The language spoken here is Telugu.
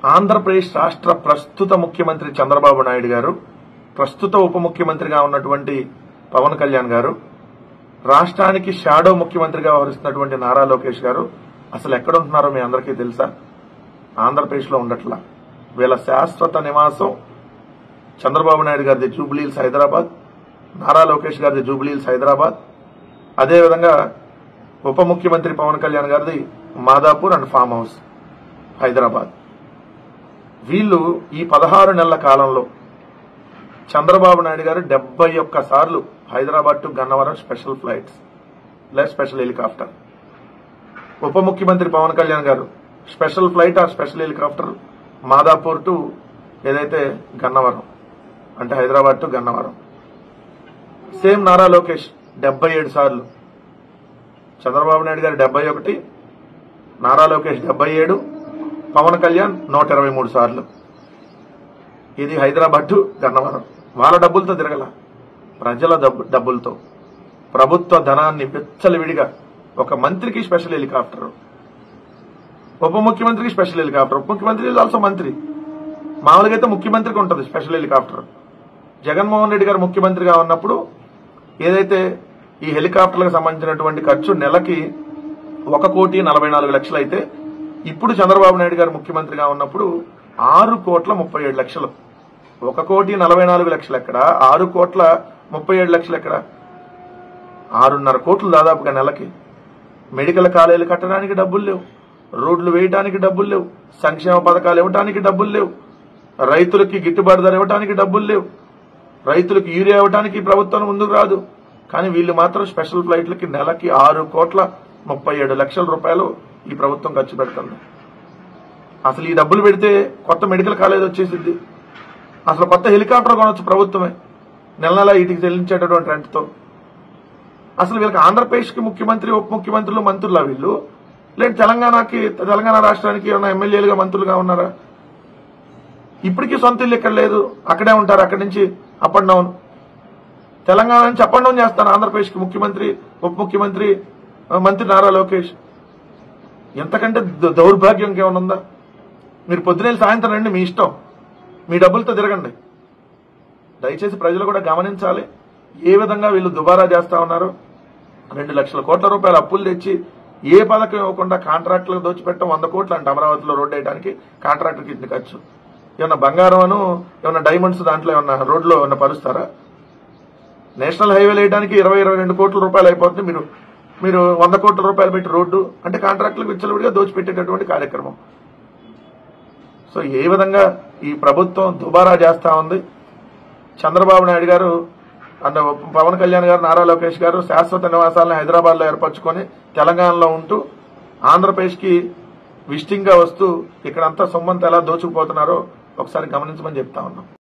ఆంధ్రప్రదేశ్ రాష్ట్ర ప్రస్తుత ముఖ్యమంత్రి చంద్రబాబు నాయుడు గారు, ప్రస్తుత ఉప ముఖ్యమంత్రిగా ఉన్నటువంటి పవన్ కళ్యాణ్ గారు, రాష్ట్రానికి షాడో ముఖ్యమంత్రిగా వ్యవహరిస్తున్నటువంటి నారా లోకేష్ గారు అసలు ఎక్కడ ఉంటున్నారో మీ అందరికీ తెలుసా? ఆంధ్రప్రదేశ్లో ఉండట్లా. వీళ్ళ శాశ్వత నివాసం చంద్రబాబు నాయుడు గారిది జూబ్లీహిల్స్ హైదరాబాద్, నారా లోకేష్ గారిది జూబ్లీహిల్స్ హైదరాబాద్, అదేవిధంగా ఉప ముఖ్యమంత్రి పవన్ కళ్యాణ్ గారిది Madhapur and farm house Hyderabad. వీళ్ళు ఈ 16 నెలల కాలంలో చంద్రబాబు నాయుడు గారు 71 సార్లు Hyderabad to Gannavaram special flights లేదా స్పెషల్ హెలికాప్టర్, ఉప ముఖ్యమంత్రి పవన్ కళ్యాణ్ గారు special flight are special helicopter Madhapur to ఏదైతే గన్నవరం అంటే హైదరాబాద్ టు గన్నవరం. సేమ్ నారా లోకేష్ 77 సార్లు, చంద్రబాబు నాయుడు గారు 71, నారా లోకేష్ 77, పవన్ కళ్యాణ్ 123 సార్లు. ఇది హైదరాబాద్ టు గన్నవరం. వాళ్ళ డబ్బులతో తిరగల, ప్రజల డబ్బులతో, ప్రభుత్వ ధనాన్ని విచ్చలవిడిగా. ఒక మంత్రికి స్పెషల్ హెలికాప్టర్, ఉప ముఖ్యమంత్రికి స్పెషల్ హెలికాప్టర్. ఉప ముఖ్యమంత్రి ఈజ్ ఆల్సో మంత్రి. మామూలుగా అయితే ముఖ్యమంత్రికి ఉంటుంది స్పెషల్ హెలికాప్టర్. జగన్మోహన్ రెడ్డి గారు ముఖ్యమంత్రిగా ఉన్నప్పుడు ఏదైతే ఈ హెలికాప్టర్లకు సంబంధించినటువంటి ఖర్చు నెలకి 1,44,00,000 అయితే, ఇప్పుడు చంద్రబాబు నాయుడు గారు ముఖ్యమంత్రిగా ఉన్నప్పుడు 6,37,00,000. 1,44,00,000 ఎక్కడ, 6,37,00,000 ఎక్కడ? 6.5 కోట్లు దాదాపుగా నెలకి. మెడికల్ కాలేజీలు కట్టడానికి డబ్బులు లేవు, రోడ్లు వేయడానికి డబ్బులు లేవు, సంక్షేమ పథకాలు ఇవ్వడానికి డబ్బులు లేవు, రైతులకి గిట్టుబాటు ధర ఇవ్వడానికి డబ్బులు లేవు, రైతులకు యూరియా ఇవ్వడానికి ప్రభుత్వం ముందుకు రాదు. కానీ వీళ్ళు మాత్రం స్పెషల్ ఫ్లైట్లకి నెలకి 6,37,00,000 రూపాయలు ఈ ప్రభుత్వం ఖర్చు పెడుతుంది. అసలు ఈ డబ్బులు పెడితే కొత్త మెడికల్ కాలేజ్ వచ్చేసింది, అసలు కొత్త హెలికాప్టర్ కొనొచ్చు ప్రభుత్వమే నెల నెల వీటికి చెల్లించేటటువంటి రెంట్తో. అసలు వీళ్ళకి ఆంధ్రప్రదేశ్కి ముఖ్యమంత్రి, ఉప ముఖ్యమంత్రులు, మంత్రులా వీళ్ళు? లేదు తెలంగాణ రాష్ట్రానికి ఏమైనా ఎమ్మెల్యేలుగా మంత్రులుగా ఉన్నారా? ఇప్పటికీ సొంత ఇల్లు ఇక్కడ లేదు, అక్కడే ఉంటారు. అక్కడి నుంచి అప్ అండ్ డౌన్, తెలంగాణ నుంచి అప్ అండ్ డౌన్ చేస్తాను ఆంధ్రప్రదేశ్కి ముఖ్యమంత్రి, ఉప ముఖ్యమంత్రి, మంత్రి నారా లోకేష్. ఎంతకంటే దౌర్భాగ్యం ఇంకేమైనా ఉందా? మీరు పొద్దునేళ్ళు సాయంత్రం రండి, మీ ఇష్టం, మీ డబ్బులతో తిరగండి. దయచేసి ప్రజలు కూడా గమనించాలి ఏ విధంగా వీళ్ళు దుబారా చేస్తా ఉన్నారు. 2 లక్షల కోట్ల రూపాయలు అప్పులు తెచ్చి ఏ పథకం ఇవ్వకుండా కాంట్రాక్టులకు దోచిపెట్టడం. 100 కోట్లు అంటే అమరావతిలో రోడ్డు వేయడానికి కాంట్రాక్టర్కి ఇంటి ఖర్చు. ఏమన్నా బంగారం అను ఏమన్నా డైమండ్స్ దాంట్లో ఏమన్నా రోడ్లో ఏమన్నా పరుస్తారా? నేషనల్ హైవేలు వేయడానికి 20-22 కోట్ల రూపాయలు అయిపోతుంది. మీరు 100 కోట్ల రూపాయలు పెట్టి రోడ్డు అంటే కాంట్రాక్టులకు విచ్చలవిడిగా దోచిపెట్టేటటువంటి కార్యక్రమం. సో ఏ విధంగా ఈ ప్రభుత్వం దుబారా చేస్తా ఉంది. చంద్రబాబు నాయుడు గారు అండ్ పవన్ కళ్యాణ్ గారు, నారా లోకేష్ గారు శాశ్వత నివాసాలను హైదరాబాద్లో ఏర్పరచుకొని తెలంగాణలో ఉంటూ ఆంధ్రప్రదేశ్కి విజిటింగ్ గా వస్తూ ఇక్కడంతా సొమ్మంతా ఎలా దోచుకుపోతున్నారో ఒకసారి గమనించమని చెప్తా ఉన్నాం.